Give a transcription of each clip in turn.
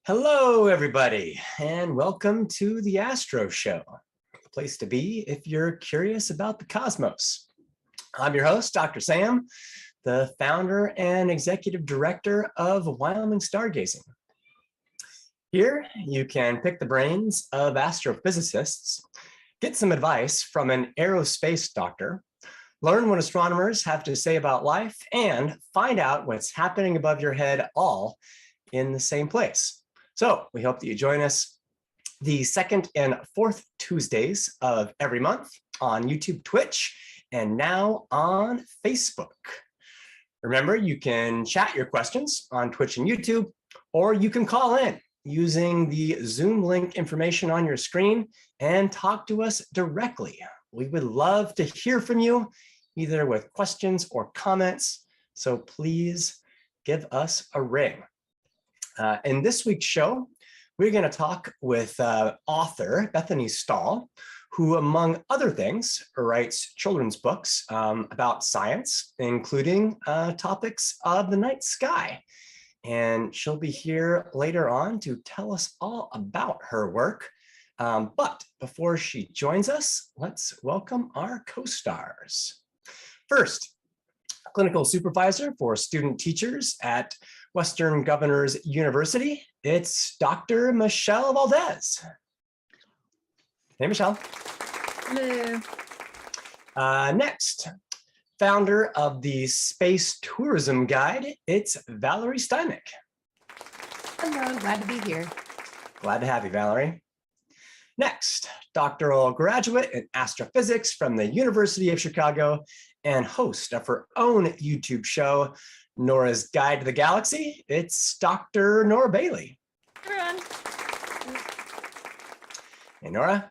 Hello, everybody, and welcome to the Astro Show, the place to be if you're curious about the cosmos. I'm your host, Dr. Sam, the founder and executive director of Wyoming Stargazing. Here, you can pick the brains of astrophysicists, get some advice from an aerospace doctor, learn what astronomers have to say about life, and find out what's happening above your head all in the same place. So we hope that you join us the second and fourth Tuesdays of every month on YouTube, Twitch, and now on Facebook. Remember, you can chat your questions on Twitch and YouTube, or you can call in using the Zoom link information on your screen and talk to us directly. We would love to hear from you, either with questions or comments, so please give us a ring. In this week's show, we're going to talk with author Bethany Stahl, who, among other things, writes children's books about science, including topics of the night sky. And she'll be here later on to tell us all about her work. But before she joins us, let's welcome our co-stars. First, clinical supervisor for student teachers at Western Governors University, it's Dr. Michelle Valdez. Hey, Michelle. Hello. Next, founder of the Space Tourism Guide, it's Valerie Steinich. Hello, glad to be here. Glad to have you, Valerie. Next, doctoral graduate in astrophysics from the University of Chicago and host of her own YouTube show, Nora's Guide to the Galaxy. It's Dr. Nora Bailey. Hey, everyone. Hey, Nora.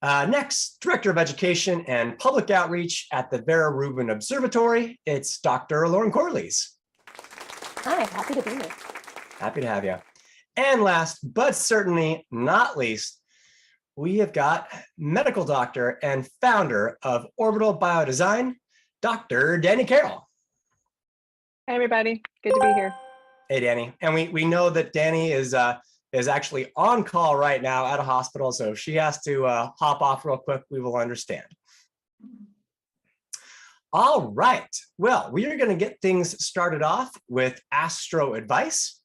Next, Director of Education and Public Outreach at the Vera Rubin Observatory. It's Dr. Lauren Corleys. Hi, happy to be here. Happy to have you. And last, but certainly not least, we have got medical doctor and founder of Orbital Biodesign, Dr. Danny Carroll. Hey, everybody. Good to be here. Hey, Danny. And we know that Danny is actually on call right now at a hospital, so if she has to hop off real quick, we will understand. All right. Well, we are going to get things started off with astro advice,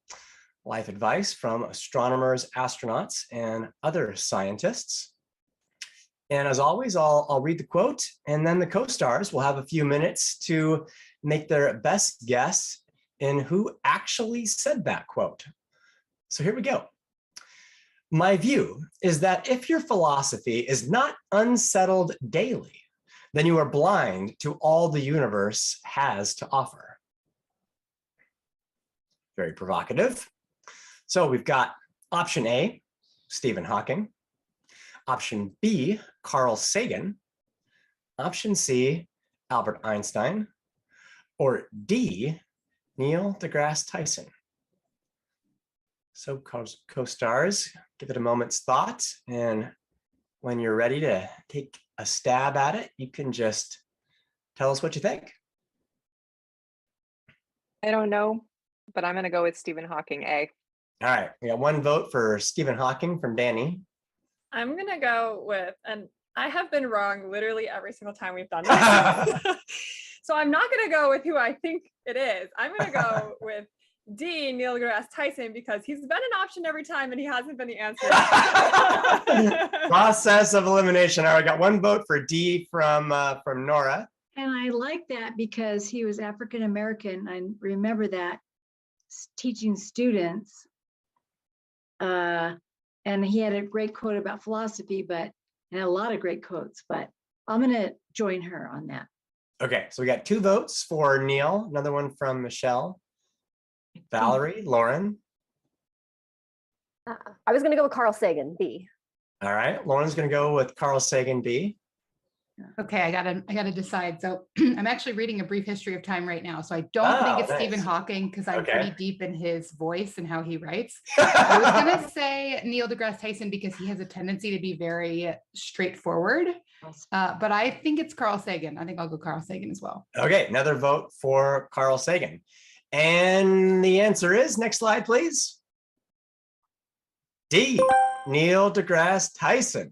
life advice from astronomers, astronauts, and other scientists. And as always, I'll read the quote, and then the co-stars will have a few minutes to make their best guess in who actually said that quote. So here we go. My view is that if your philosophy is not unsettled daily, then you are blind to all the universe has to offer. Very provocative. So we've got option A, Stephen Hawking. Option B, Carl Sagan. Option C, Albert Einstein. Or D, Neil deGrasse Tyson. So co-stars, give it a moment's thought. And when you're ready to take a stab at it, you can just tell us what you think. I don't know, but I'm going to go with Stephen Hawking, A. All right, we got one vote for Stephen Hawking from Danny. I'm going to go with, and I have been wrong literally every single time we've done this. So I'm not going to go with who I think it is. I'm going to go with D, Neil deGrasse Tyson, because he's been an option every time and he hasn't been the answer. Process of elimination. All right, I got one vote for D from Nora. And I like that because he was African-American. I remember that teaching students. And he had a great quote about philosophy, and a lot of great quotes, but I'm going to join her on that. Okay, so we got two votes for Neil, another one from Michelle. Valerie, Lauren. I was going to go with Carl Sagan, B. All right, Lauren's going to go with Carl Sagan, B. Okay, I gotta decide. So I'm actually reading A Brief History of Time right now. So I don't think it's Stephen Hawking because I'm pretty deep in his voice and how he writes. I was gonna say Neil deGrasse Tyson because he has a tendency to be very straightforward. But I think it's Carl Sagan. I think I'll go Carl Sagan as well. Okay, another vote for Carl Sagan. And the answer is, next slide, please. D, Neil deGrasse Tyson.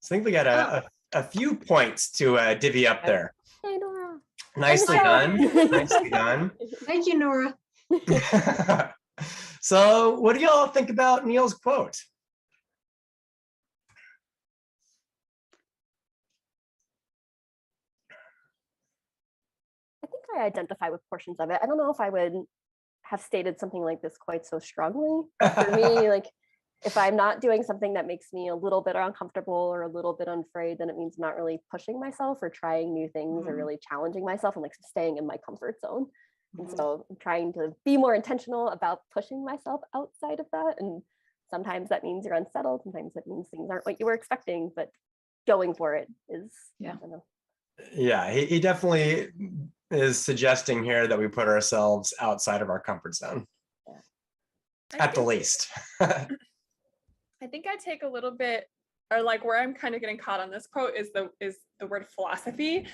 So I think we got a few points to divvy up there. Hey, Nora. Nicely done. Nicely done. Thank you, Nora. So what do y'all think about Neil's quote? I think I identify with portions of it. I don't know if I would have stated something like this quite so strongly. For me, like if I'm not doing something that makes me a little bit uncomfortable or a little bit unafraid, then it means not really pushing myself or trying new things or really challenging myself and like staying in my comfort zone. And so I'm trying to be more intentional about pushing myself outside of that. And sometimes that means you're unsettled. Sometimes that means things aren't what you were expecting, but going for it is, Yeah. I don't know. Yeah, he definitely is suggesting here that we put ourselves outside of our comfort zone, at the least. I think I take a little bit, or like where I'm kind of getting caught on this quote is the word philosophy.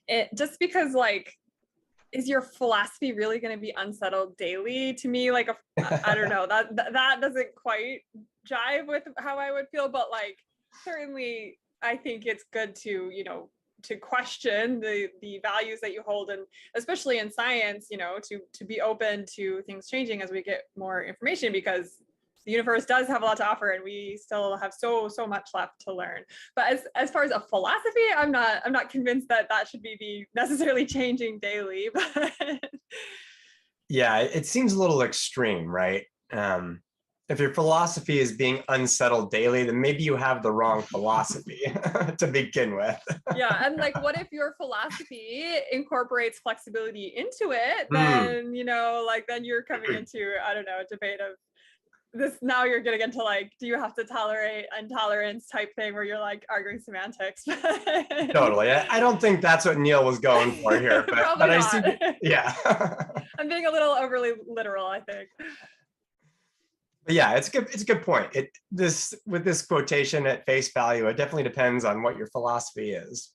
It just because like, is your philosophy really going to be unsettled daily? To me, like I don't know, that doesn't quite jive with how I would feel, but like certainly I think it's good to, you know, to question the values that you hold, and especially in science, you know, to be open to things changing as we get more information, because the universe does have a lot to offer and we still have so much left to learn. But as far as a philosophy, I'm not convinced that should be necessarily changing daily. But Yeah, it seems a little extreme, right? If your philosophy is being unsettled daily, then maybe you have the wrong philosophy to begin with. Yeah, and like, what if your philosophy incorporates flexibility into it? Then, you know, like then you're coming into, I don't know, a debate of this. Now you're getting into like, do you have to tolerate intolerance type thing where you're like arguing semantics? Totally. I don't think that's what Neil was going for here, but I see. Yeah. I'm being a little overly literal, I think. But yeah, it's good. It's a good point. With this quotation at face value, it definitely depends on what your philosophy is.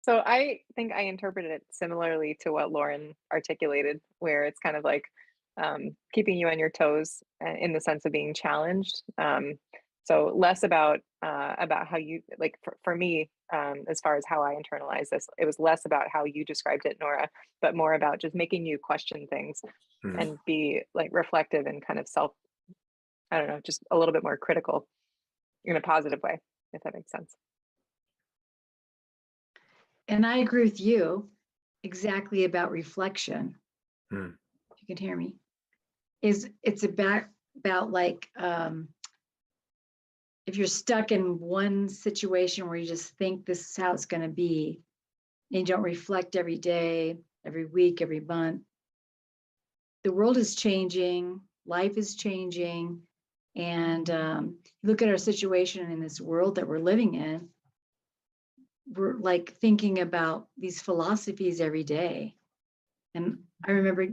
So I think I interpreted it similarly to what Lauren articulated, where it's kind of like keeping you on your toes in the sense of being challenged. So less about how you, like for me, as far as how I internalize this, it was less about how you described it, Nora, but more about just making you question things and be like reflective and kind of I don't know, just a little bit more critical in a positive way, if that makes sense. And I agree with you exactly about reflection. If you can hear me, it's about like if you're stuck in one situation where you just think this is how it's going to be, and you don't reflect every day, every week, every month. The world is changing, life is changing, and look at our situation in this world that we're living in. We're like thinking about these philosophies every day. And I remember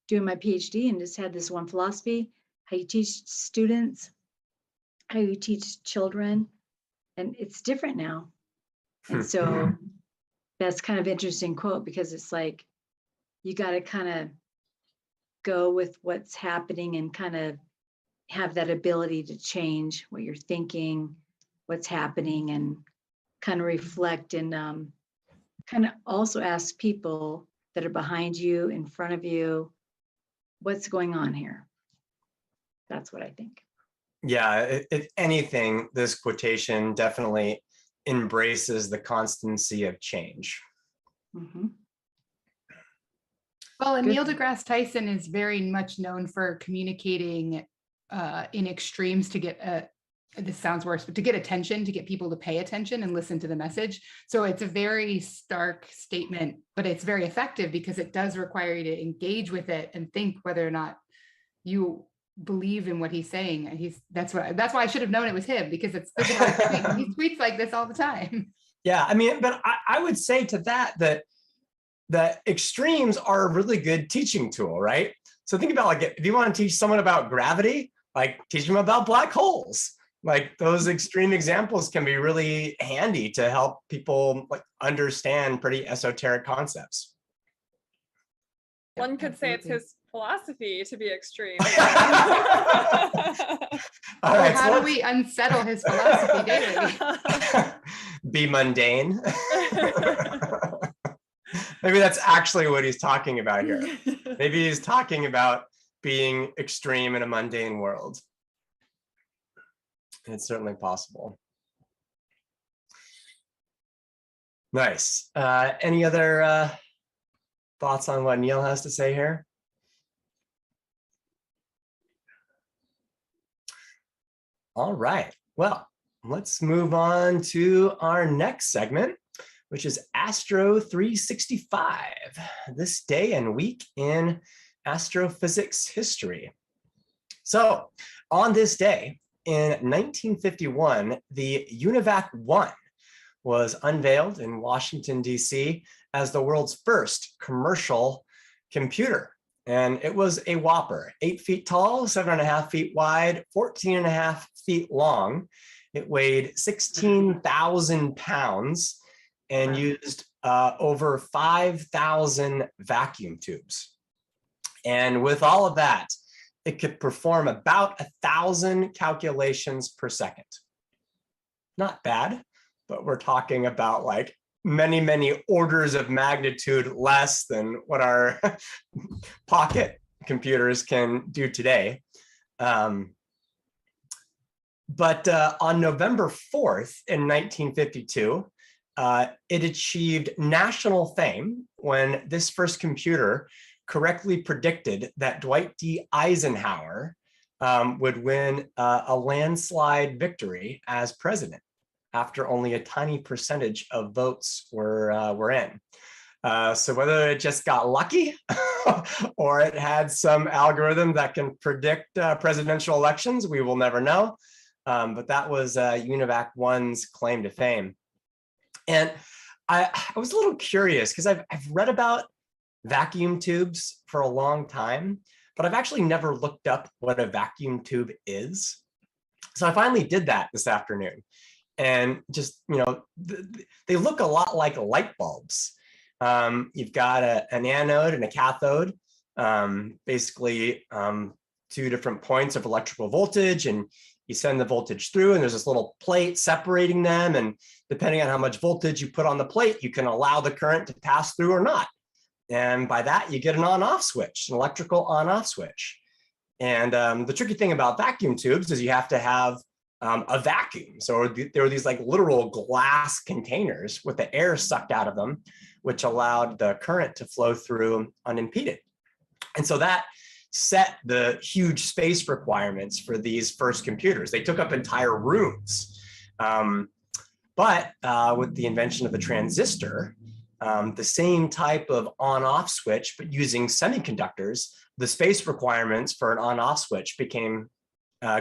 doing my PhD and just had this one philosophy: how you teach students, how you teach children, and it's different now. And so that's kind of interesting quote, because it's like you got to kind of go with what's happening and kind of have that ability to change what you're thinking, what's happening, and kind of reflect and kind of also ask people that are behind you, in front of you, what's going on here. That's what I think. Yeah, if anything, this quotation definitely embraces the constancy of change. Well, and Neil deGrasse Tyson is very much known for communicating in extremes to get this sounds worse, but to get attention, to get people to pay attention and listen to the message. So it's a very stark statement, but it's very effective because it does require you to engage with it and think whether or not you believe in what he's saying. That's why I should have known it was him, because it's he tweets like this all the time. Yeah, I mean, but I would say to that extremes are a really good teaching tool, right? So think about, like, if you want to teach someone about gravity, like teach them about black holes. Like those extreme examples can be really handy to help people like understand pretty esoteric concepts. One could say it's his philosophy to be extreme. All right, How do we unsettle his philosophy daily? be mundane. Maybe that's actually what he's talking about here. Maybe he's talking about being extreme in a mundane world. It's certainly possible. Nice. Any other thoughts on what Neil has to say here? All right. Well, let's move on to our next segment, which is Astro 365, this day and week in astrophysics history. So on this day in 1951, the UNIVAC 1 was unveiled in Washington, D.C. as the world's first commercial computer. And it was a whopper, 8 feet tall, 7.5 feet wide, 14.5 feet long. It weighed 16,000 pounds and used over 5,000 vacuum tubes. And with all of that, it could perform about 1,000 calculations per second. Not bad, but we're talking about like many, many orders of magnitude less than what our pocket computers can do today. But on November 4th in 1952, it achieved national fame when this first computer correctly predicted that Dwight D. Eisenhower would win a landslide victory as president after only a tiny percentage of votes were in. So whether it just got lucky or it had some algorithm that can predict presidential elections, we will never know. But that was UNIVAC 1's claim to fame. And I was a little curious because I've read about vacuum tubes for a long time, but I've actually never looked up what a vacuum tube is. So I finally did that this afternoon. And just, you know, they look a lot like light bulbs. You've got an anode and a cathode, basically two different points of electrical voltage, and you send the voltage through, and there's this little plate separating them. And depending on how much voltage you put on the plate, you can allow the current to pass through or not. And by that, you get an on-off switch, an electrical on-off switch. And the tricky thing about vacuum tubes is you have to have a vacuum. So there were these like literal glass containers with the air sucked out of them, which allowed the current to flow through unimpeded. And so that set the huge space requirements for these first computers. They took up entire rooms. But with the invention of the transistor, the same type of on-off switch, but using semiconductors, the space requirements for an on-off switch became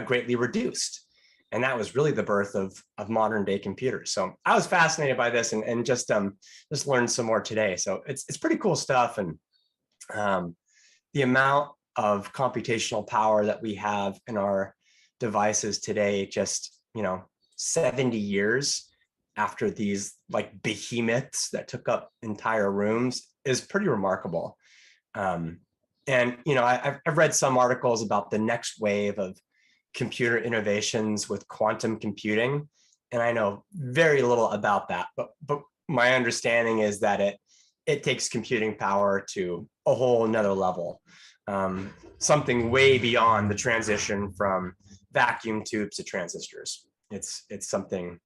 greatly reduced. And that was really the birth of modern day computers. So I was fascinated by this and just learned some more today. So it's pretty cool stuff. And the amount of computational power that we have in our devices today, just, 70 years after these like behemoths that took up entire rooms is pretty remarkable. And, I've read some articles about the next wave of computer innovations with quantum computing. And I know very little about that, but my understanding is that it takes computing power to a whole nother level, something way beyond the transition from vacuum tubes to transistors. It's something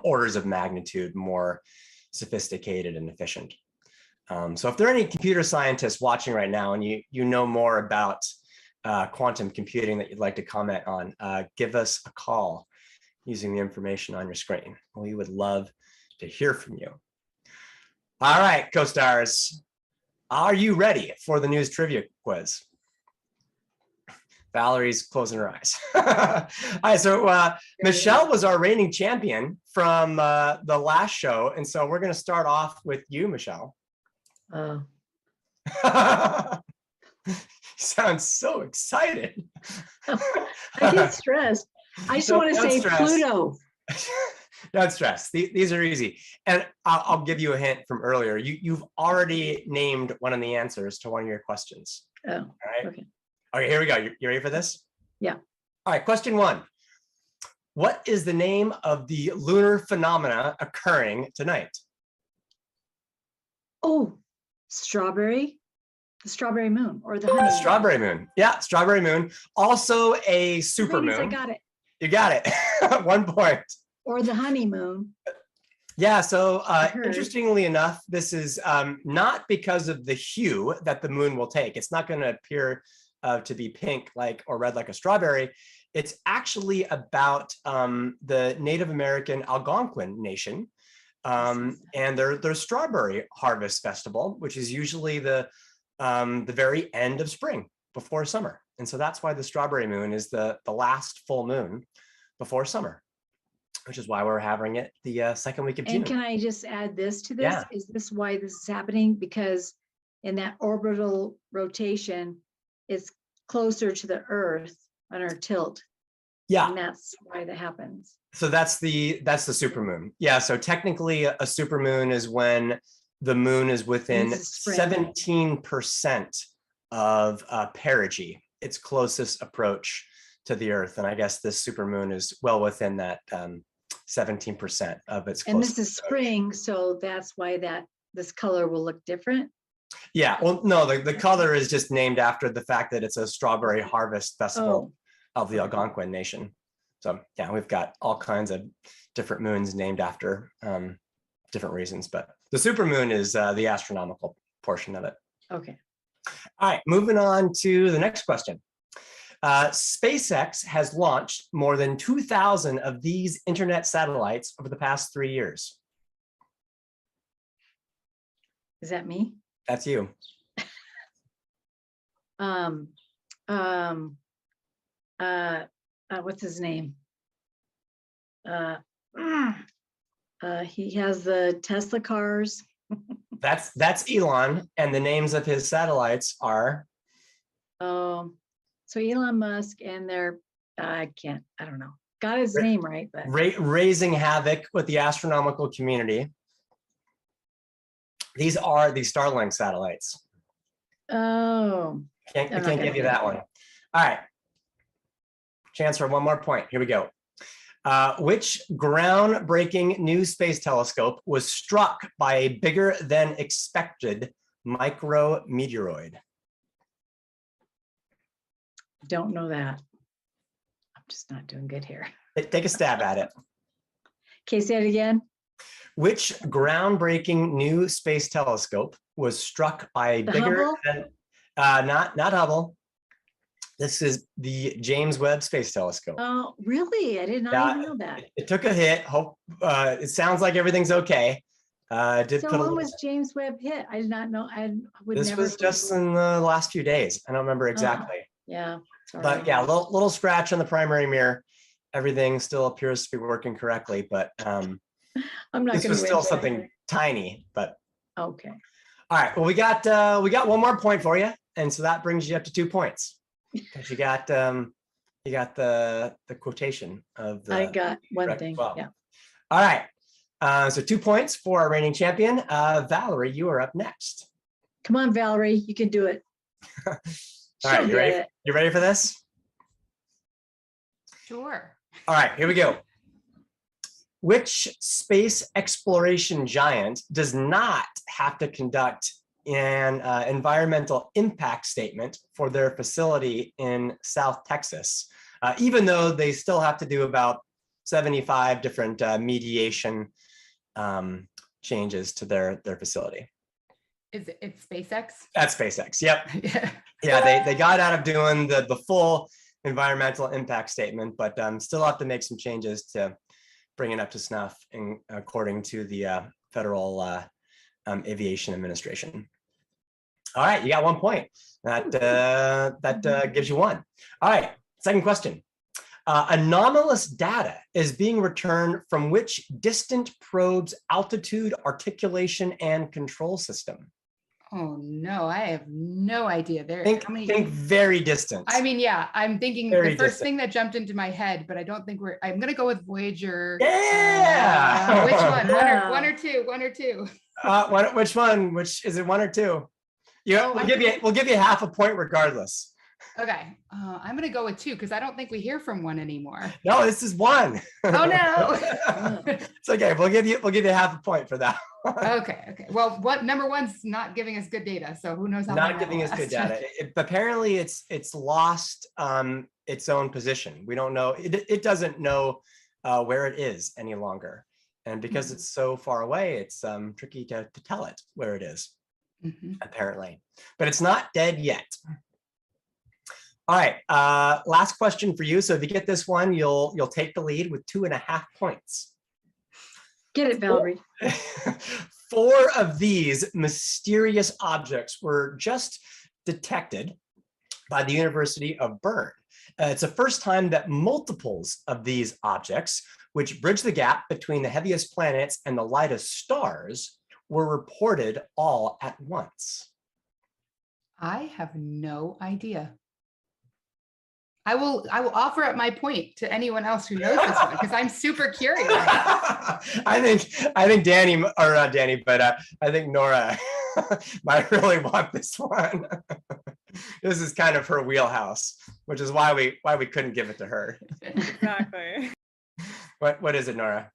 orders of magnitude more sophisticated and efficient. So if there are any computer scientists watching right now and you know more about quantum computing that you'd like to comment on, give us a call using the information on your screen. We would love to hear from you. All right, co-stars, are you ready for the news trivia quiz? Valerie's closing her eyes. All right, so Michelle was our reigning champion from the last show, and so we're going to start off with you, Michelle. Oh. You sound so excited. I get stressed. I just want to say Pluto. Don't stress. These are easy. And I'll give you a hint from earlier. You've already named one of the answers to one of your questions. Oh, All right. okay. Okay, here we go. You ready for this? Yeah. All right, question 1. What is the name of the lunar phenomena occurring tonight? Oh, the strawberry moon or the honey moon. Strawberry moon. Yeah, strawberry moon. Also a super Ladies, moon. I got it. You got it. 1 point. Or the honeymoon. Yeah, so heard. interestingly enough, this is not because of the hue that the moon will take. It's not going to appear to be pink or red like a strawberry. It's actually about the Native American Algonquin Nation and their strawberry harvest festival, which is usually the very end of spring before summer. And so that's why the strawberry moon is the last full moon before summer, which is why we're having it the second week of June. And can I just add this to this? Yeah. Is this why this is happening? Because in that orbital rotation, it's closer to the Earth on our tilt. Yeah. And that's why that happens. So that's the supermoon. Yeah. So technically, a supermoon is when the moon is within this is spring. 17% of perigee, its closest approach to the Earth. And I guess this supermoon is well within that 17% of its closest And this is approach. spring, so that's why this color will look different. Yeah. Well, no, the color is just named after the fact that it's a strawberry harvest festival of the Algonquin Nation. So yeah, we've got all kinds of different moons named after different reasons, but the supermoon is the astronomical portion of it. Okay. All right, moving on to the next question. SpaceX has launched more than 2,000 of these internet satellites over the past 3 years. Is that me? That's you. What's his name? He has the Tesla cars. That's Elon, and the names of his satellites are. So Elon Musk and I don't know. Got his name right, but Raising havoc with the astronomical community. These are the Starlink satellites. oh, I I'm not can't gonna give you get that it. one. All right. Chance for one more point. Here we go. Which groundbreaking new space telescope was struck by a bigger than expected micrometeoroid? don't know that. I'm just not doing good here. Take a stab at it. Okay, say it again. Which groundbreaking new space telescope was struck by a The bigger Hubble? than not Hubble? This is the James Webb Space Telescope. Oh, really? I did not Yeah, even know that. It took a hit. Hope it sounds like everything's okay. Did So put a when little, was James Webb hit? I did not know. I would this never. was just in the last few days. I don't remember exactly. Yeah. Sorry. But yeah, little scratch on the primary mirror. Everything still appears to be working correctly, but I'm not this going was to still something tiny. But Okay. all right, well, we got one more point for you, and so that brings you up to 2 points because you got the quotation of the. I got one correct thing. well. Yeah. All right, so 2 points for our reigning champion. Valerie, you are up next. Come on, Valerie, you can do it. All right, She'll you get ready? it. You ready for this? Sure. All right, here we go. Which space exploration giant does not have to conduct an environmental impact statement for their facility in South Texas, even though they still have to do about 75 different mediation changes to their facility? It's SpaceX? That's SpaceX. Yep. Yeah. Yeah, they got out of doing the full environmental impact statement, but still have to make some changes to bring it up to snuff according to the Federal Aviation Administration. All right, you got 1 point. That gives you one. All right, second question. Anomalous data is being returned from which distant probe's altitude, articulation, and control system? Oh no, I have no idea. Think very distant. I mean, yeah, I'm thinking Very the first distant. thing that jumped into my head, but I don't think I'm gonna go with Voyager. Yeah. Which one? Wow. One or two? One or two? Which one? Which is it? One or two? Yeah, Oh, we'll give you half a point regardless. Okay, I'm gonna go with two because I don't think we hear from one anymore. No, this is one. Oh no. It's okay. We'll give you half a point for that. Okay. Well, number one's not giving us good data, so who knows how long Not giving that'll us good last. data. Apparently, it's lost its own position. We don't know. It doesn't know where it is any longer, and because it's so far away, it's tricky to tell it where it is. Apparently, but it's not dead yet. All right, last question for you. So if you get this one, you'll take the lead with 2.5 points. Get it, Valerie. 4 of these mysterious objects were just detected by the University of Bern. It's the first time that multiples of these objects, which bridge the gap between the heaviest planets and the lightest stars, were reported all at once. I have no idea. I will offer up my point to anyone else who knows this one because I'm super curious. I think Danny, or not Danny, but I think Nora might really want this one. This is kind of her wheelhouse, which is why we couldn't give it to her. Exactly. What is it, Nora?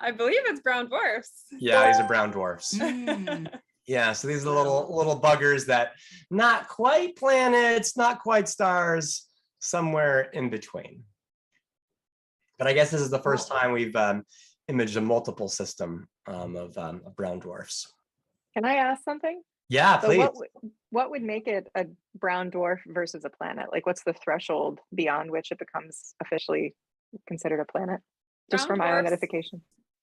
I believe it's brown dwarfs. Yeah, these are brown dwarfs. Mm. Yeah, so these are little buggers that not quite planets, not quite stars, somewhere in between. But I guess this is the first time we've imaged a multiple system of brown dwarfs. Can I ask something? Yeah, So please. what would make it a brown dwarf versus a planet? Like, what's the threshold beyond which it becomes officially considered a planet? Just for Brown my own dwarfs- edification.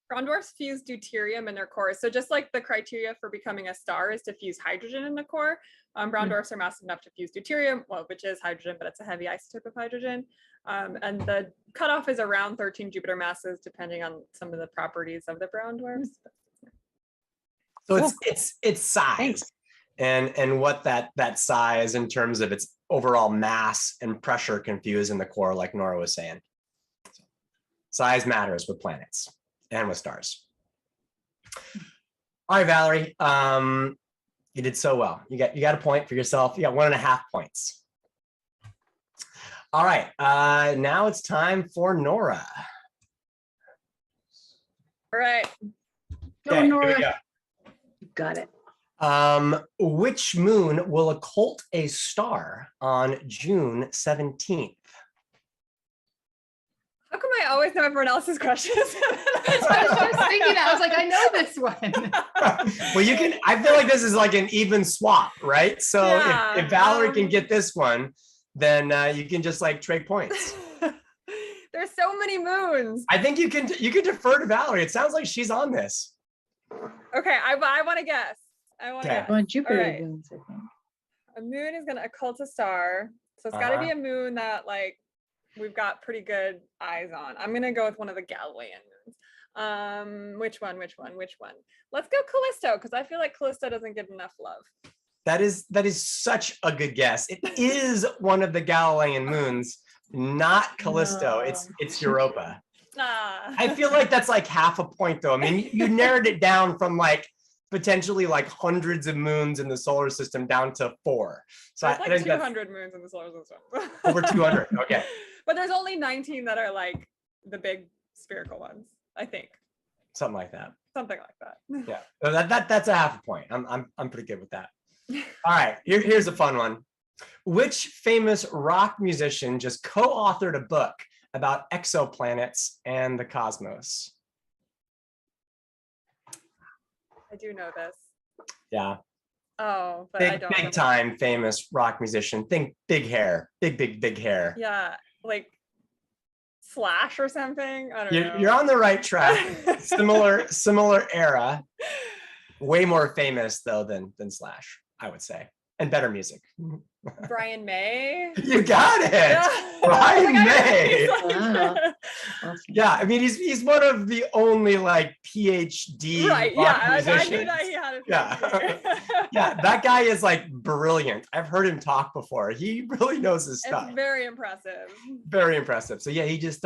Brown dwarfs fuse deuterium in their cores. So just like the criteria for becoming a star is to fuse hydrogen in the core, brown dwarfs are massive enough to fuse deuterium, well, which is hydrogen, but it's a heavy isotope of hydrogen. And the cutoff is around 13 Jupiter masses, depending on some of the properties of the brown dwarfs. So it's size. Thanks. And what that size in terms of its overall mass and pressure can fuse in the core, like Nora was saying. Size matters with planets and with stars. All right, Valerie, you did so well. You got a point for yourself. You got 1.5 points. All right, now it's time for Nora. All right. Go, Okay, Nora. here we go. You got it. Which moon will occult a star on June 17th? How come I always know everyone else's questions? That's what I was thinking. I was like, I know this one. Well, I feel like this is like an even swap, right? So Yeah, if Valerie can get this one, then you can just like trade points. There's so many moons. I think you can defer to Valerie. It sounds like she's on this. Okay, I want to guess. Okay. On Jupiter All right. moons, I think. A moon is going to occult a star. So it's got to be a moon that like we've got pretty good eyes on. I'm going to go with one of the Galilean moons. Which one? Let's go Callisto, because I feel like Callisto doesn't get enough love. That is such a good guess. It is one of the Galilean moons, not Callisto. No. It's Europa. Ah. I feel like that's like half a point though. I mean, you narrowed it down from like potentially like hundreds of moons in the solar system down to 4. So There's I like think that's 200 moons in the solar system. over 200. Okay. But there's only 19 that are like the big spherical ones, I think. Something like that. Something like that. Yeah. So that's a half a point. I'm pretty good with that. All right. Here's a fun one. Which famous rock musician just co-authored a book about exoplanets and the cosmos? I do know this. Yeah. Oh, but I Big don't. time famous rock musician. Think big hair. Big hair. Yeah, like Slash or something. I don't know. You're on the right track. Similar era. Way more famous though than Slash, I would say, and better music. Brian May. You got it. Yeah. Brian Like, May. Wow. Awesome. Yeah, I mean he's one of the only like PhD Right. rock Yeah. I knew musicians. that he had a Yeah. PhD. Yeah, that guy is like brilliant. I've heard him talk before. He really knows his stuff. It's very impressive. Very impressive. So yeah, he just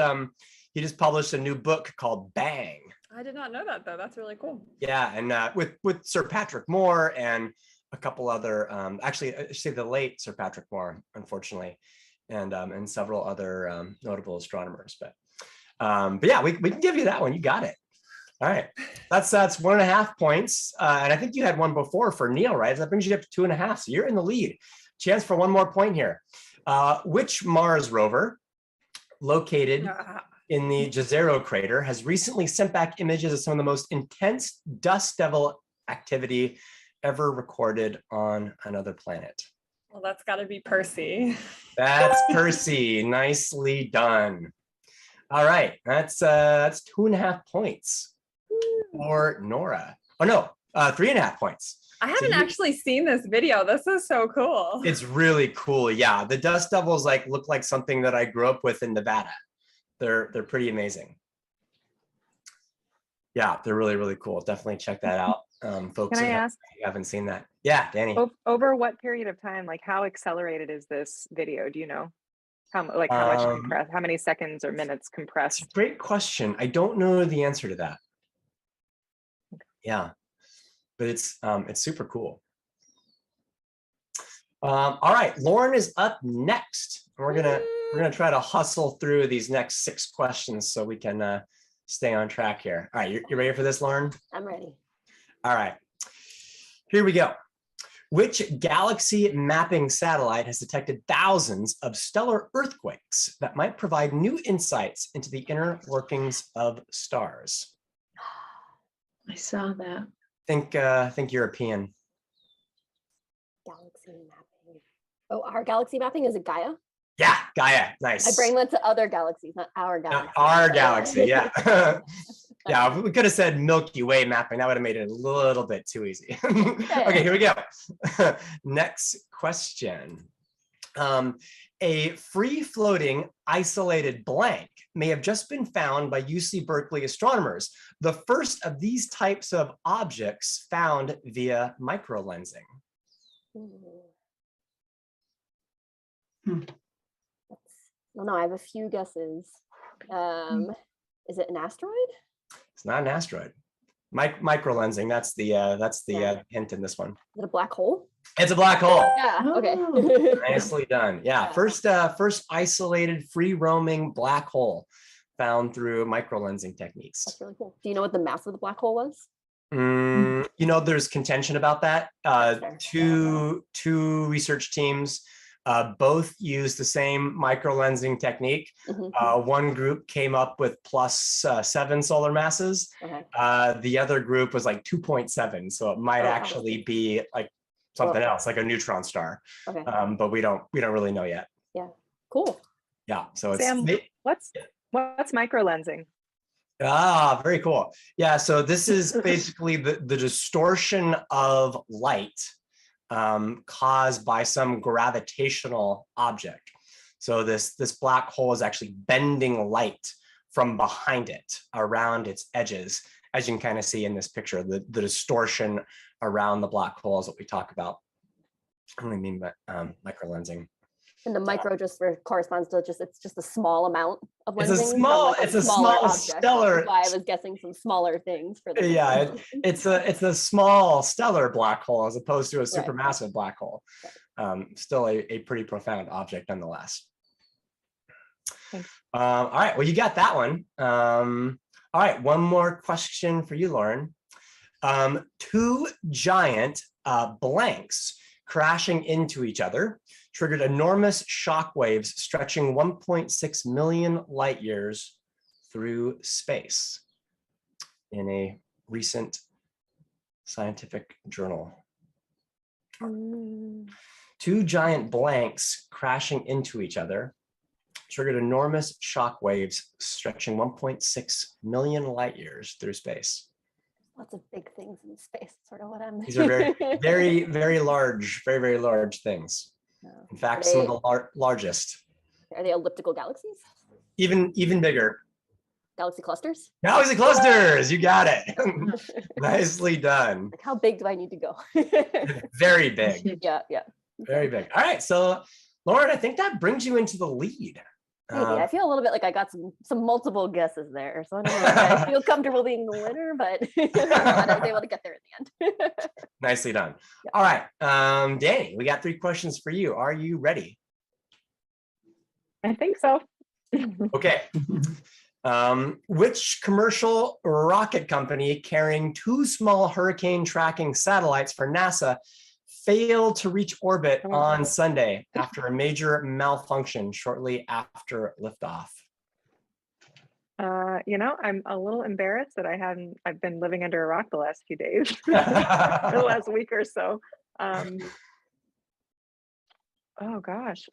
published a new book called Bang. I did not know that though. That's really cool. Yeah, and with Sir Patrick Moore and a couple other actually I should say the late Sir Patrick Moore, unfortunately, and several other notable astronomers. But yeah, we can give you that one. You got it. All right, that's 1.5 points, and I think you had one before for Neil, right? That brings you up to 2.5. So you're in the lead. Chance for one more point here. Which Mars rover, located in the Jezero crater, has recently sent back images of some of the most intense dust devil activity ever recorded on another planet? Well, that's got to be Percy. That's Percy. Nicely done. All right, that's 2.5 points for Nora. Oh no, 3.5 points. I haven't actually seen this video. This is so cool. It's really cool. Yeah, the dust devils like look like something that I grew up with in Nevada. They're pretty amazing. Yeah, they're really, really cool. Definitely check that out, folks. Can I ask? If you haven't seen that. Yeah, Danny. Over what period of time, like how accelerated is this video? Do you know? How much compressed? How many seconds or minutes compressed? Great question. I don't know the answer to that. Yeah, but it's super cool. All right, Lauren is up next. We're gonna try to hustle through these next 6 questions so we can stay on track here. All right, you ready for this, Lauren? I'm ready. All right, here we go. Which galaxy mapping satellite has detected thousands of stellar earthquakes that might provide new insights into the inner workings of stars? I saw that. Think European. Galaxy mapping. Oh, our galaxy mapping, is it Gaia? Yeah, Gaia. Nice. My brain went to other galaxies, not our Not galaxy. our galaxy, yeah. Yeah, we could have said Milky Way mapping. That would have made it a little bit too easy. Okay, here we go. Next question. A free-floating isolated blank may have just been found by UC Berkeley astronomers, the first of these types of objects found via microlensing. Well, no, I have a few guesses. Is it an asteroid? It's not an asteroid. Microlensing, that's the hint in this one. Is it a black hole? It's a black hole. Yeah, okay. Nicely done. Yeah, first isolated free roaming black hole found through microlensing techniques. That's really cool. Do you know what the mass of the black hole was? You know, there's contention about that. Two research teams both use the same microlensing technique. One group came up with +7 solar masses. The other group was like 2.7. So it might actually be like something else, like a neutron star. But we don't really know yet. Yeah, cool. Yeah, so it's Sam, what's microlensing? Ah, very cool. Yeah, so this is basically the distortion of light caused by some gravitational object. So this black hole is actually bending light from behind it around its edges, as you can kind of see in this picture. The distortion around the black hole is what we talk about. What do we mean by microlensing? And the micro just corresponds to it's just a small amount of lensing. It's a small stellar. That's why I was guessing some smaller things for the Yeah, it's a small stellar black hole as opposed to a supermassive black hole. Still a pretty profound object nonetheless. All right, well, you got that one. All right, one more question for you, Lauren. 2 giant blanks crashing into each other triggered enormous shock waves stretching 1.6 million light years through space in a recent scientific journal. 2 giant blanks crashing into each other triggered enormous shock waves stretching 1.6 million light years through space. Lots of big things in space, sort of what I'm. These are very, very, very large, very, very large things. In fact, Are some of they- the largest, Are they elliptical galaxies? even bigger. Galaxy clusters? Galaxy clusters, you got it. Nicely done. Like how big do I need to go? Very big, Yeah, yeah. very big. All right, so Lauren, I think that brings you into the lead. Maybe. I feel a little bit like I got some multiple guesses there. So I don't know if I feel comfortable being the winner, but I'm glad I was able to get there in the end. Nicely done. Yeah. All right, Danny, we got 3 questions for you. Are you ready? I think so. Okay. Which commercial rocket company carrying 2 small hurricane tracking satellites for NASA failed to reach orbit on Sunday after a major malfunction shortly after liftoff? I'm a little embarrassed that I've been living under a rock the last few days, the last week or so. Oh gosh,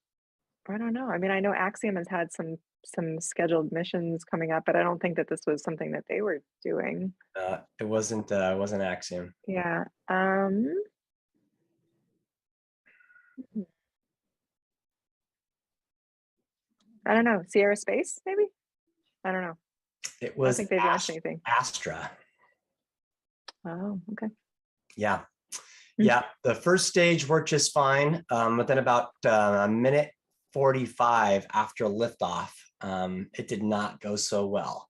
I don't know. I mean, I know Axiom has had some scheduled missions coming up, but I don't think that this was something that they were doing. It wasn't Axiom. Yeah. I don't know. Sierra Space, maybe? I don't know. It I don't was think they've launched anything. Astra. Oh, okay. Yeah. Yeah, the first stage worked just fine, but then about a minute 45 after liftoff, it did not go so well,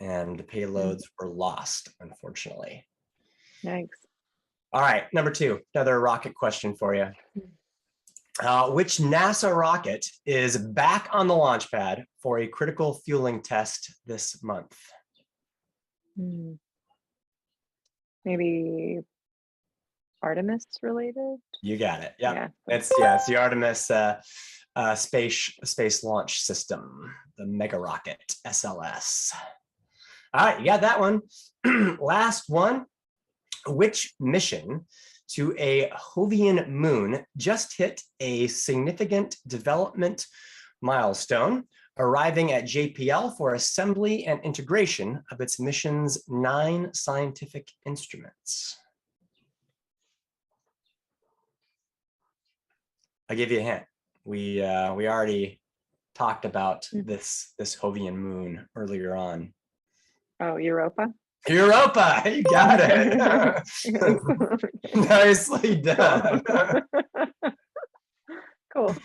and the payloads were lost, unfortunately. Yikes. All right, number 2, another rocket question for you. Which NASA rocket is back on the launch pad for a critical fueling test this month? Maybe Artemis related? You got it. Yep. Yeah. It's the Artemis space launch system, the mega rocket SLS. All right, you got that one. Last one. Which mission to a Jovian moon just hit a significant development milestone, arriving at JPL for assembly and integration of its mission's 9 scientific instruments? I'll give you a hint. We already talked about this Jovian moon earlier on. Oh, Europa? Europa, you got it. Nicely done. Cool.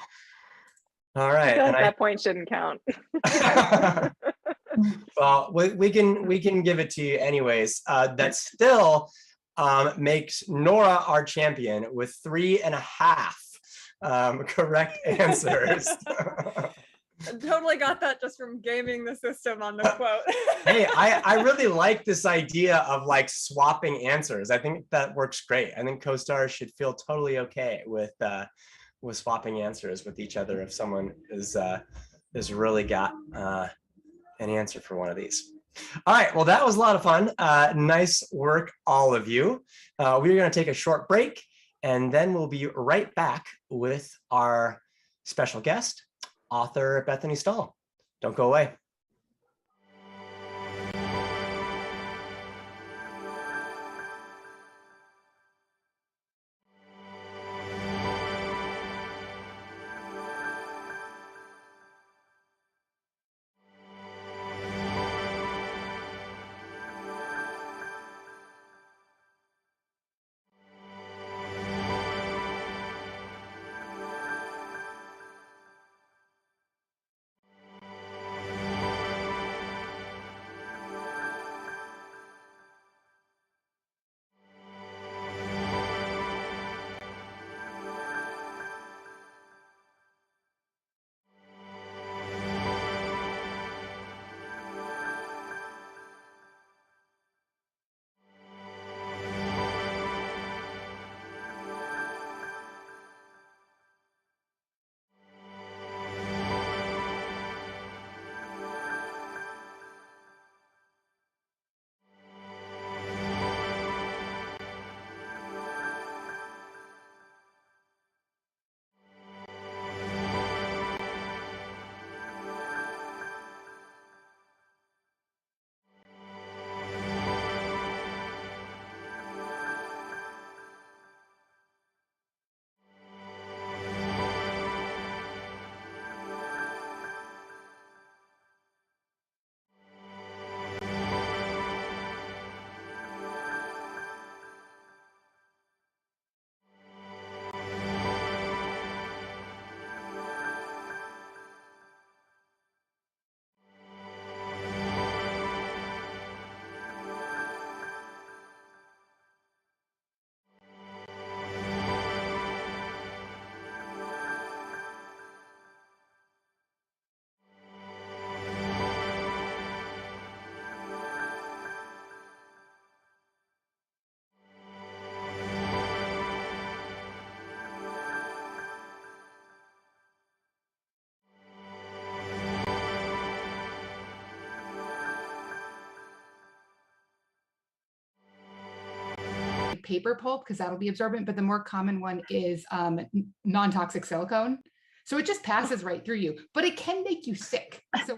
All I right. feel like that point shouldn't count. Well, we can give it to you anyways. That still makes Nora our champion with 3.5 correct answers. I totally got that just from gaming the system on the quote. Hey, I really like this idea of like swapping answers. I think that works great. I think co-stars should feel totally okay with swapping answers with each other if someone is really got an answer for one of these. All right, well, that was a lot of fun. Nice work, all of you. We're going to take a short break, and then we'll be right back with our special guest, author Bethany Stahl. Don't go away. paper pulp because that'll be absorbent, but the more common one is non-toxic silicone. So it just passes right through you, but it can make you sick. So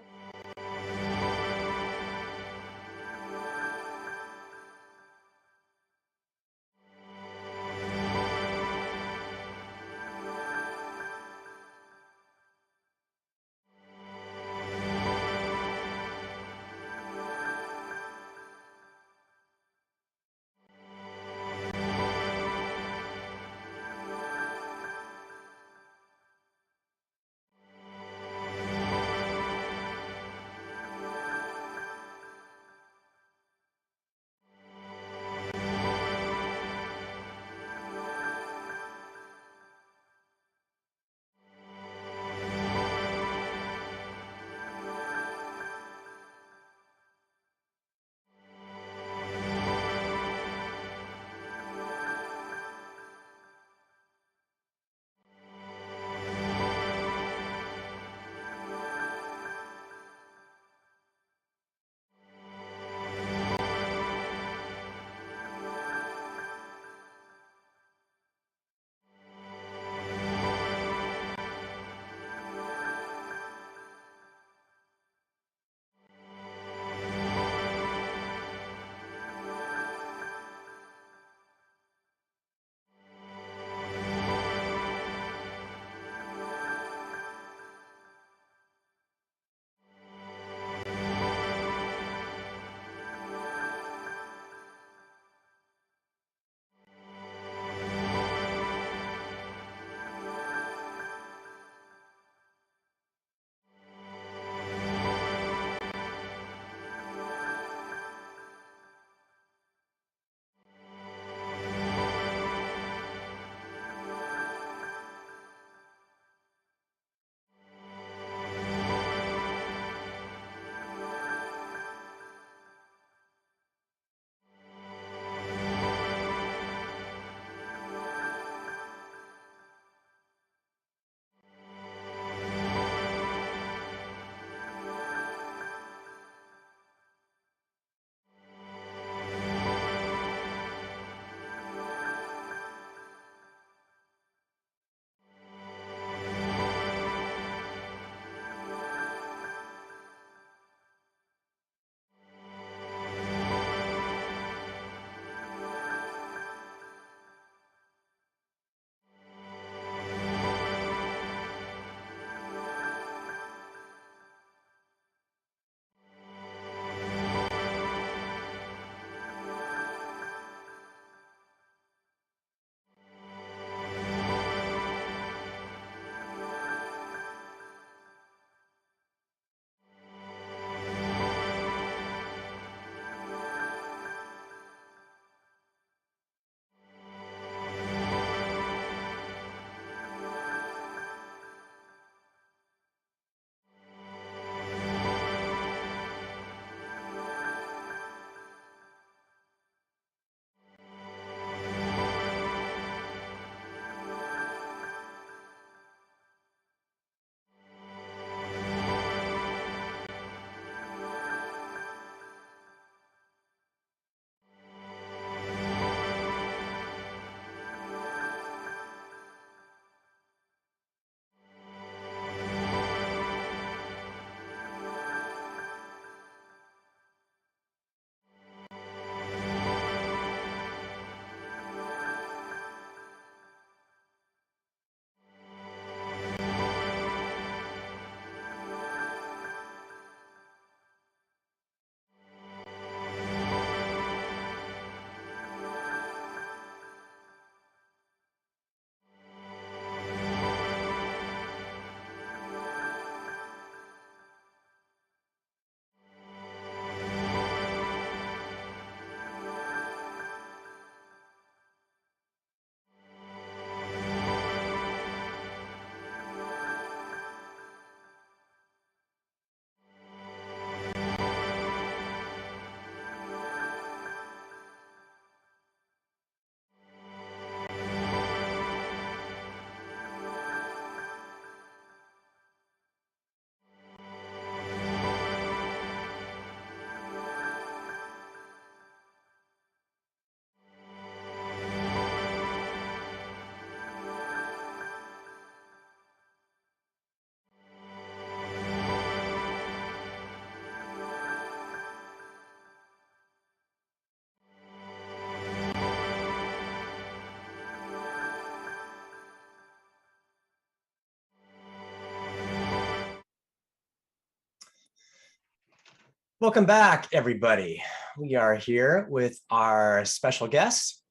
Welcome back, everybody. We are here with our special guest,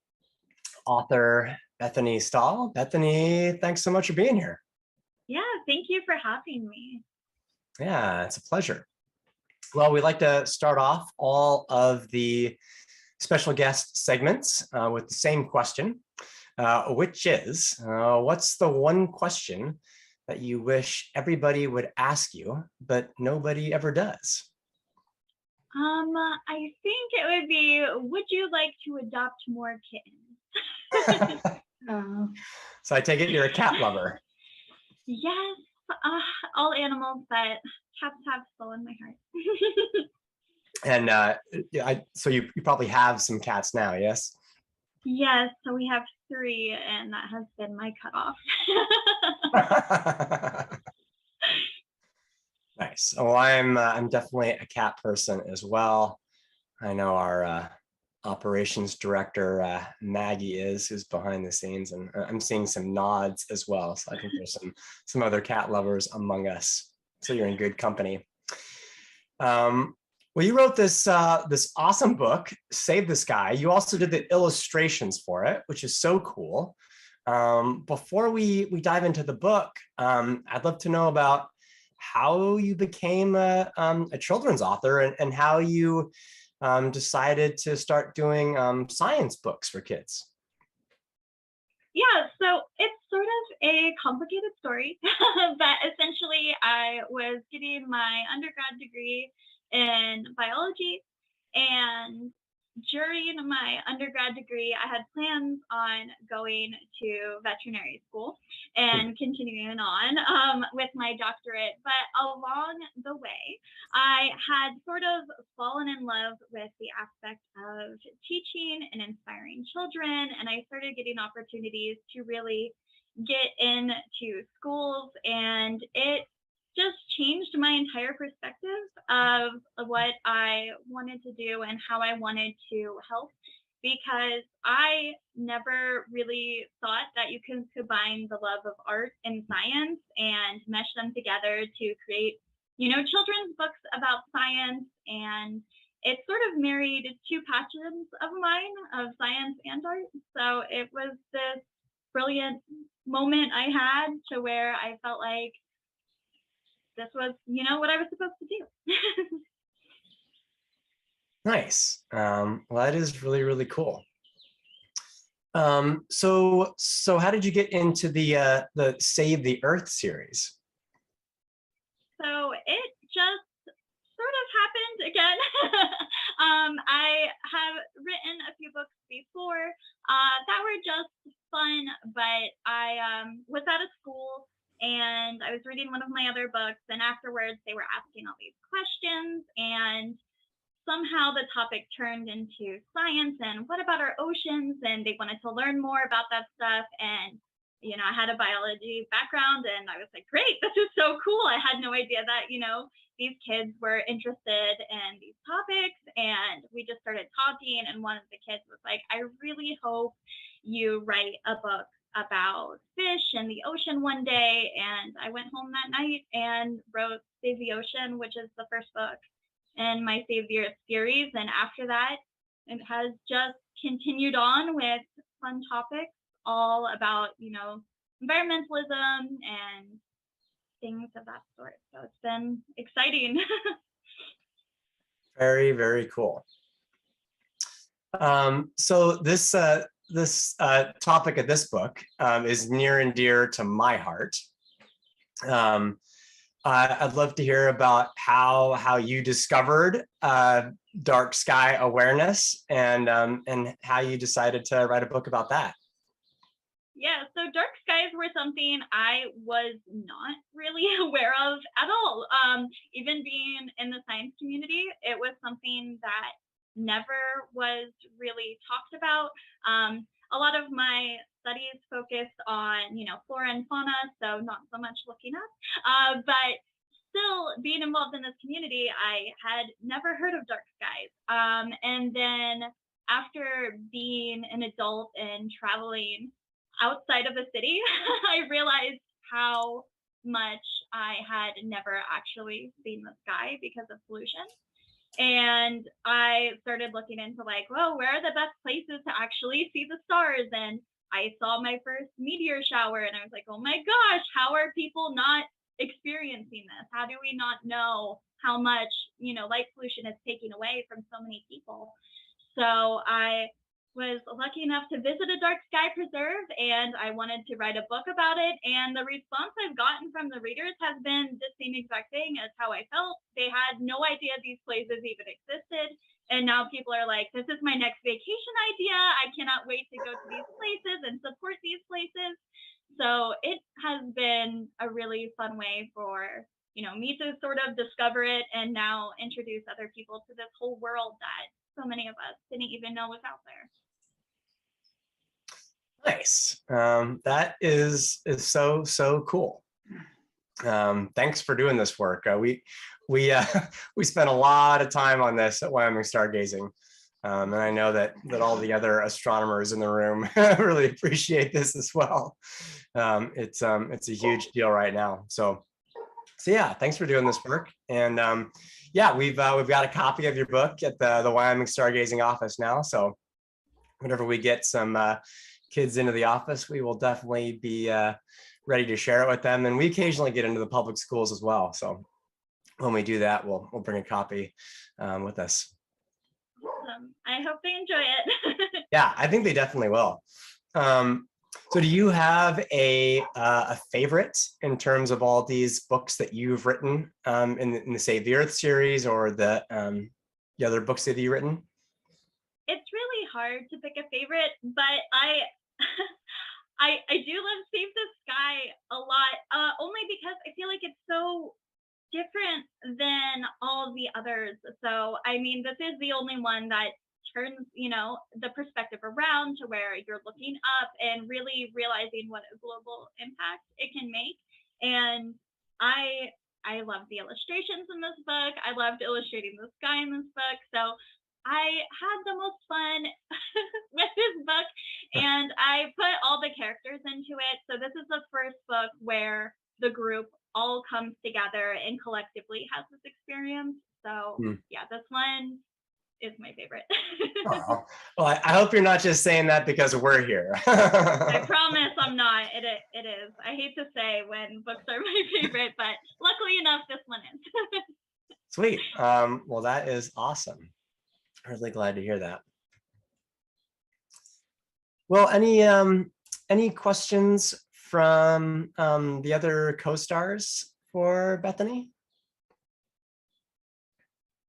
author Bethany Stahl. Bethany, thanks so much for being here. Yeah, thank you for having me. Yeah, it's a pleasure. Well, we like to start off all of the special guest segments with the same question, which is, what's the one question that you wish everybody would ask you, but nobody ever does? I think it would be, would you like to adopt more kittens? Oh, So I take it you're a cat lover. Yes, all animals, but cats have stolen my heart. And so you probably have some cats now, yes? Yes, so we have 3, and that has been my cutoff. Nice. Well, I'm definitely a cat person as well. I know our operations director Maggie who's behind the scenes, and I'm seeing some nods as well. So I think there's some other cat lovers among us. So you're in good company. Well, you wrote this this awesome book, Save the Sky. You also did the illustrations for it, which is so cool. Before we dive into the book, I'd love to know about how you became a children's author and how you decided to start doing science books for kids. Yeah, so it's sort of a complicated story, but essentially I was getting my undergrad degree in biology, and during my undergrad degree, I had plans on going to veterinary school and continuing on with my doctorate. But along the way, I had sort of fallen in love with the aspect of teaching and inspiring children, and I started getting opportunities to really get into schools, and it just changed my entire perspective of what I wanted to do and how I wanted to help, because I never really thought that you can combine the love of art and science and mesh them together to create, children's books about science. And it sort of married 2 passions of mine, of science and art. So it was this brilliant moment I had to where I felt like this was, what I was supposed to do. Nice. Well, that is really, really cool. So how did you get into the Save the Earth series? So it just sort of happened again. I have written a few books before that were just fun, but I was out of school and I was reading one of my other books, and afterwards they were asking all these questions, and somehow the topic turned into science and what about our oceans, and they wanted to learn more about that stuff. And I had a biology background, and I was like, great, this is so cool. I had no idea that these kids were interested in these topics, and we just started talking, and one of the kids was like, I really hope you write a book about fish and the ocean one day. And I went home that night and wrote Save the Ocean, which is the first book in my Save the Earth series. And after that, it has just continued on with fun topics all about, environmentalism and things of that sort. So it's been exciting. Very, very cool. So this topic of this book is near and dear to my heart. I'd love to hear about how you discovered dark sky awareness and how you decided to write a book about that. Yeah, so dark skies were something I was not really aware of at all. Even being in the science community, it was something that never was really talked about. A lot of my studies focused on, flora and fauna, so not so much looking up. But still, being involved in this community, I had never heard of dark skies. And then after being an adult and traveling outside of the city, I realized how much I had never actually seen the sky because of pollution. And I started looking into like, well, where are the best places to actually see the stars? And I saw my first meteor shower and I was like, oh my gosh, how are people not experiencing this? How do we not know how much, light pollution is taking away from so many people? So I was lucky enough to visit a dark sky preserve and I wanted to write a book about it. And the response I've gotten from the readers has been the same exact thing as how I felt. They had no idea these places even existed. And now people are like, this is my next vacation idea. I cannot wait to go to these places and support these places. So it has been a really fun way for me to sort of discover it and now introduce other people to this whole world that so many of us didn't even know was out there. Nice. That is so cool. Thanks for doing this work. We spent a lot of time on this at Wyoming Stargazing, and I know that all the other astronomers in the room really appreciate this as well. It's a huge deal right now. So yeah, thanks for doing this work. And yeah, we've got a copy of your book at the Wyoming Stargazing office now. So whenever we get some kids into the office, we will definitely be ready to share it with them. And we occasionally get into the public schools as well. So when we do that, we'll bring a copy with us. Awesome. I hope they enjoy it. Yeah, I think they definitely will. So do you have a favorite in terms of all these books that you've written in the Save the Earth series or the other books that you've written? It's really hard to pick a favorite, but I do love Save the Sky a lot, only because I feel like it's so different than all the others. So, I mean, this is the only one that turns, the perspective around to where you're looking up and really realizing what a global impact it can make. And I love the illustrations in this book. I loved illustrating the sky in this book. So I had the most fun with this book, and I put all the characters into it. So this is the first book where the group all comes together and collectively has this experience. So yeah, this one is my favorite. Oh, well, I hope you're not just saying that because we're here. I promise I'm not. It is. I hate to say when books are my favorite, but luckily enough, this one is. Sweet. Well, that is awesome. Really glad to hear that. Well, any questions from the other co-stars for Bethany?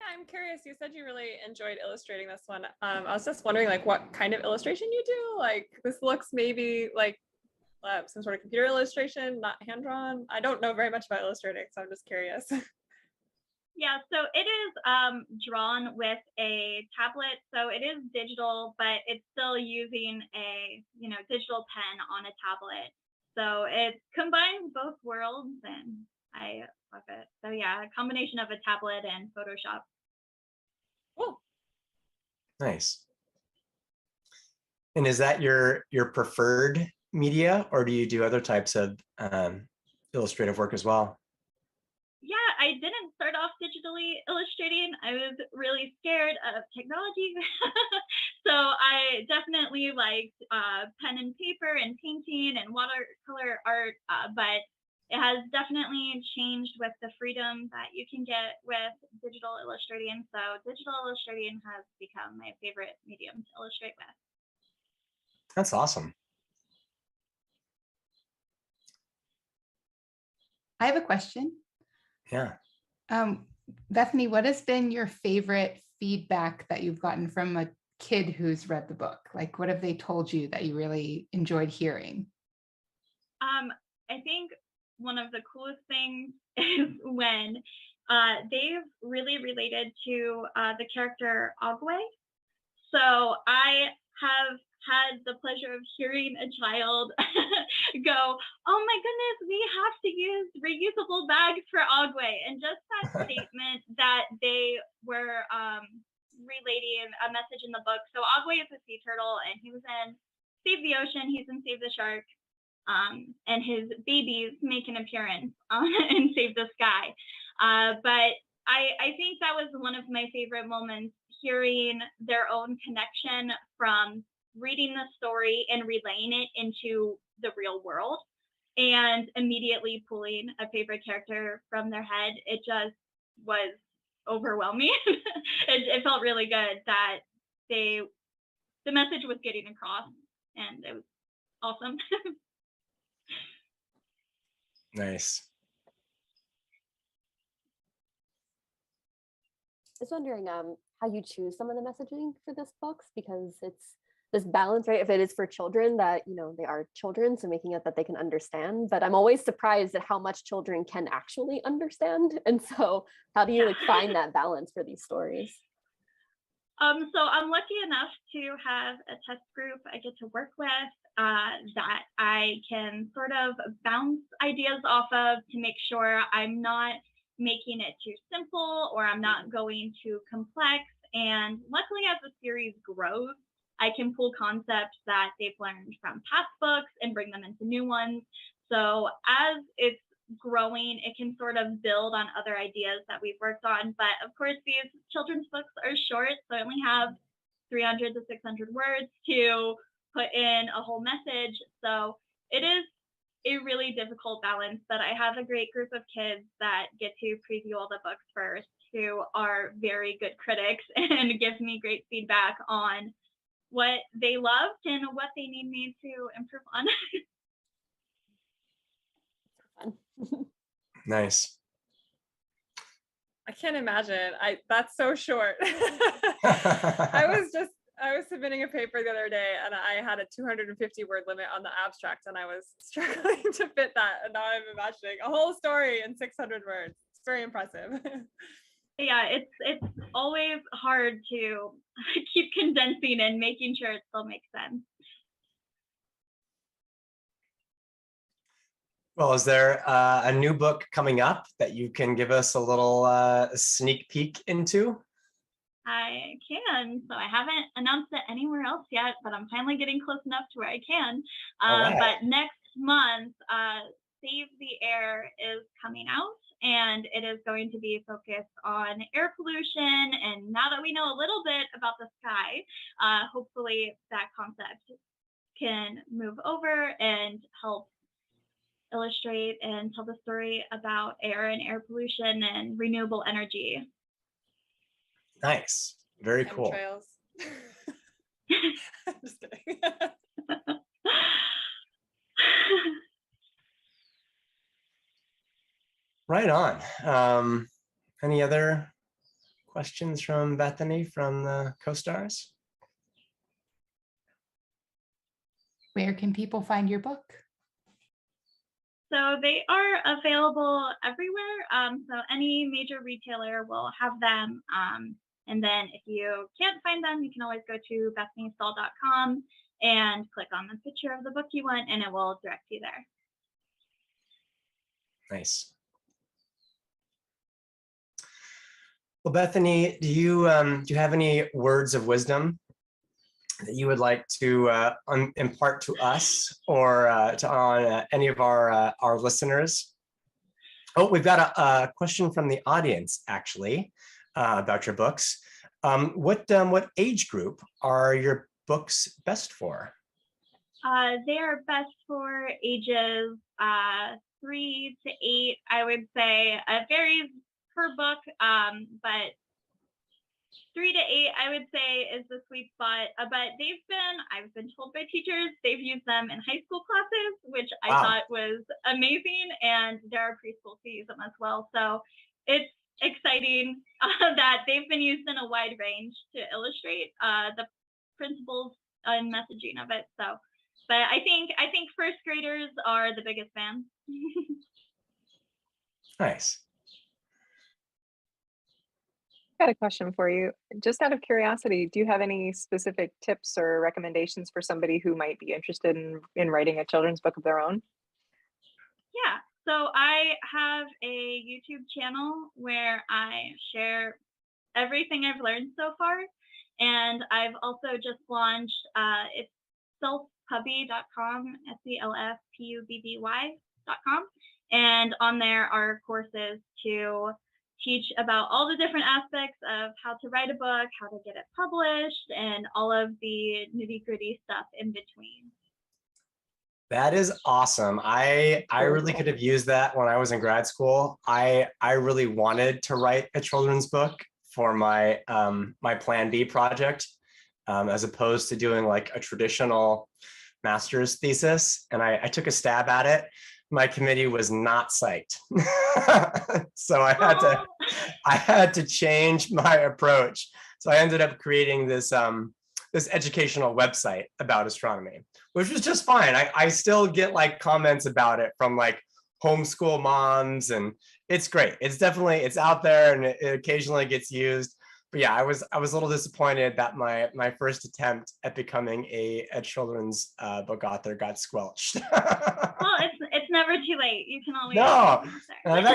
I'm curious, you said you really enjoyed illustrating this one. I was just wondering like what kind of illustration you do. Like this looks maybe like some sort of computer illustration, not hand-drawn. I don't know very much about illustrating, so I'm just curious. Yeah, so it is drawn with a tablet, so it is digital, but it's still using a digital pen on a tablet. So it combines both worlds, and I love it. So yeah, a combination of a tablet and Photoshop. Cool. Nice. And is that your preferred media, or do you do other types of illustrative work as well? Yeah, I didn't start off digitally illustrating. I was really scared of technology. So I definitely liked pen and paper and painting and watercolor art, but it has definitely changed with the freedom that you can get with digital illustrating. So digital illustrating has become my favorite medium to illustrate with. That's awesome. I have a question. Yeah. Bethany, what has been your favorite feedback that you've gotten from a kid who's read the book? Like, what have they told you that you really enjoyed hearing? I think one of the coolest things is when they've really related to the character Agwe. So I have had the pleasure of hearing a child go, oh my goodness, we have to use reusable bags for Agwe. And just that statement that they were relating a message in the book. So Agwe is a sea turtle, and he was in Save the Ocean, he's in Save the Shark, and his babies make an appearance in Save the Sky. But I think that was one of my favorite moments, hearing their own connection from reading the story and relaying it into the real world, and immediately pulling a favorite character from their head. It just was overwhelming. It felt really good that the message was getting across, and it was awesome. Nice. I was wondering how you choose some of the messaging for this books, because it's this balance, right? If it is for children, that, you know, they are children, so making it that they can understand. But I'm always surprised at how much children can actually understand. And so how do you like find that balance for these stories? So I'm lucky enough to have a test group I get to work with, that I can sort of bounce ideas off of to make sure I'm not making it too simple or I'm not going too complex. And luckily, as the series grows, I can pull concepts that they've learned from past books and bring them into new ones. So as it's growing, it can sort of build on other ideas that we've worked on. But of course, these children's books are short, so I only have 300 to 600 words to put in a whole message. So it is a really difficult balance, but I have a great group of kids that get to preview all the books first, who are very good critics and give me great feedback on what they loved and what they need me to improve on. Nice. I can't imagine. That's so short. I was submitting a paper the other day, and I had a 250 word limit on the abstract, and I was struggling to fit that. And now I'm imagining a whole story in 600 words. It's very impressive. Yeah, it's always hard to keep condensing and making sure it still makes sense. Well, is there a new book coming up that you can give us a little sneak peek into? I can. So I haven't announced it anywhere else yet, but I'm finally getting close enough to where I can. Right. But next month, Save the Air is coming out, and it is going to be focused on air pollution. And now that we know a little bit about the sky, hopefully that concept can move over and help illustrate and tell the story about air and air pollution and renewable energy. Nice. Very cool. Chemtrails. Just kidding. Right on. Any other questions from Bethany from the co-stars? Where can people find your book? So they are available everywhere. So any major retailer will have them. And then if you can't find them, you can always go to bethanystall.com and click on the picture of the book you want, and it will direct you there. Nice. Well, Bethany, do you have any words of wisdom that you would like to impart to us or on any of our listeners? Oh, we've got a question from the audience, actually, about your books. What age group are your books best for? They are best for ages 3 to 8, I would say. It varies per book, but 3 to 8, I would say, is the sweet spot. But I've been told by teachers, they've used them in high school classes, which I thought was amazing. And there are preschools who use them as well. So it's exciting that they've been used in a wide range to illustrate the principles and messaging of it. So, but I think first graders are the biggest fans. Nice. Got a question for you. Just out of curiosity, do you have any specific tips or recommendations for somebody who might be interested in writing a children's book of their own? Yeah, so I have a YouTube channel where I share everything I've learned so far. And I've also just launched, it's selfpubby.com, selfpubby.com. And on there are courses to teach about all the different aspects of how to write a book, how to get it published, and all of the nitty-gritty stuff in between. That is awesome. I really could have used that when I was in grad school. I really wanted to write a children's book for my my Plan B project, as opposed to doing like a traditional master's thesis. And I took a stab at it. My committee was not psyched. So I had to change my approach. So I ended up creating this this educational website about astronomy, which was just fine. I still get like comments about it from like homeschool moms, and it's great. It's definitely, it's out there, and it occasionally gets used. But yeah, I was a little disappointed that my first attempt at becoming a children's book author got squelched. Well, it's never too late. You can always No, and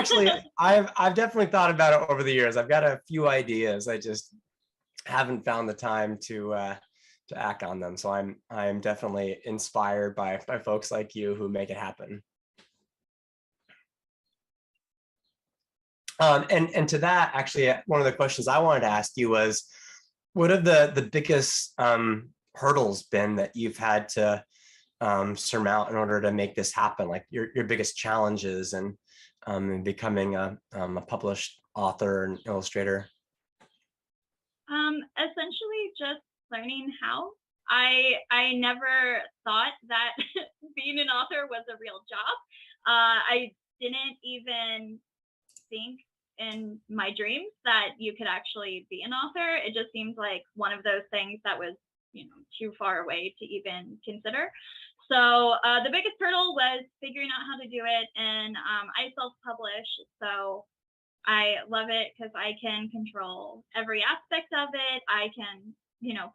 I've definitely thought about it over the years. I've got a few ideas. I just haven't found the time to act on them. So I'm definitely inspired by folks like you who make it happen. And to that, actually, one of the questions I wanted to ask you was, what have the biggest hurdles been that you've had to surmount in order to make this happen? Like your biggest challenges in becoming a published author and illustrator? Essentially just learning how. I never thought that being an author was a real job. I didn't even think in my dreams that you could actually be an author. It just seems like one of those things that was, too far away to even consider. So the biggest hurdle was figuring out how to do it, and I self-publish, so I love it because I can control every aspect of it. I can,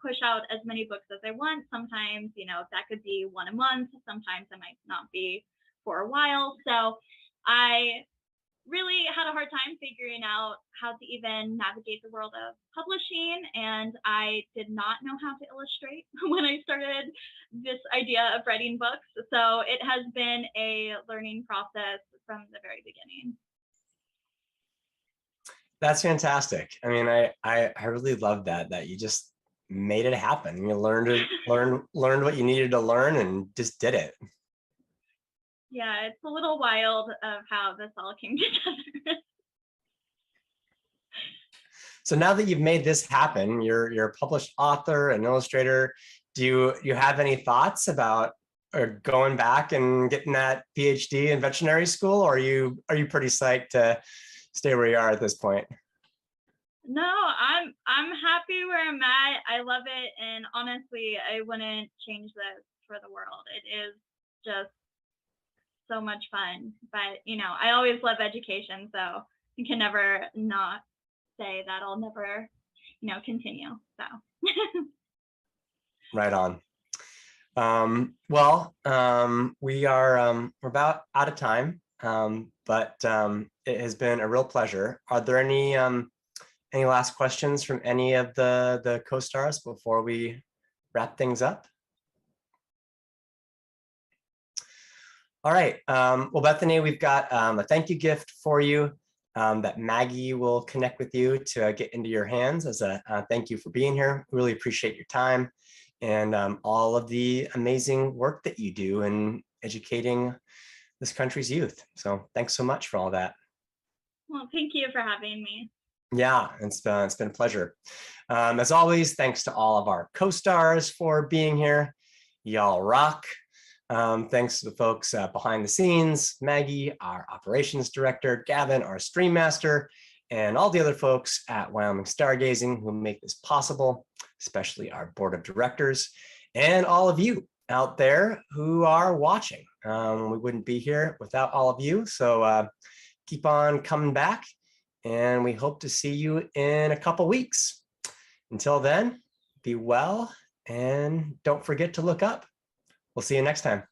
push out as many books as I want. Sometimes, that could be one a month. Sometimes it might not be for a while. So I really had a hard time figuring out how to even navigate the world of publishing, and I did not know how to illustrate when I started this idea of writing books. So it has been a learning process from the very beginning. That's fantastic. I mean, I really love that you just made it happen. You learned what you needed to learn and just did it. Yeah, it's a little wild of how this all came together. So now that you've made this happen, you're a published author and illustrator. Do you have any thoughts about going back and getting that PhD in veterinary school, or are you pretty psyched to stay where you are at this point? No, I'm happy where I'm at. I love it, and honestly, I wouldn't change this for the world. It is just so much fun. But I always love education, so you can never not say that I'll never, continue. So Right on. Well, we're about out of time, but it has been a real pleasure. Are there any last questions from any of the co-stars before we wrap things up? All right. Well, Bethany, we've got a thank you gift for you that Maggie will connect with you to get into your hands as a thank you for being here. Really appreciate your time and all of the amazing work that you do in educating this country's youth. So thanks so much for all that. Well, thank you for having me. Yeah, it's been a pleasure. As always, thanks to all of our co-stars for being here. Y'all rock. Thanks to the folks behind the scenes, Maggie, our operations director, Gavin, our stream master, and all the other folks at Wyoming Stargazing who make this possible, especially our board of directors, and all of you out there who are watching. We wouldn't be here without all of you, so keep on coming back, and we hope to see you in a couple weeks. Until then, be well, and don't forget to look up. We'll see you next time.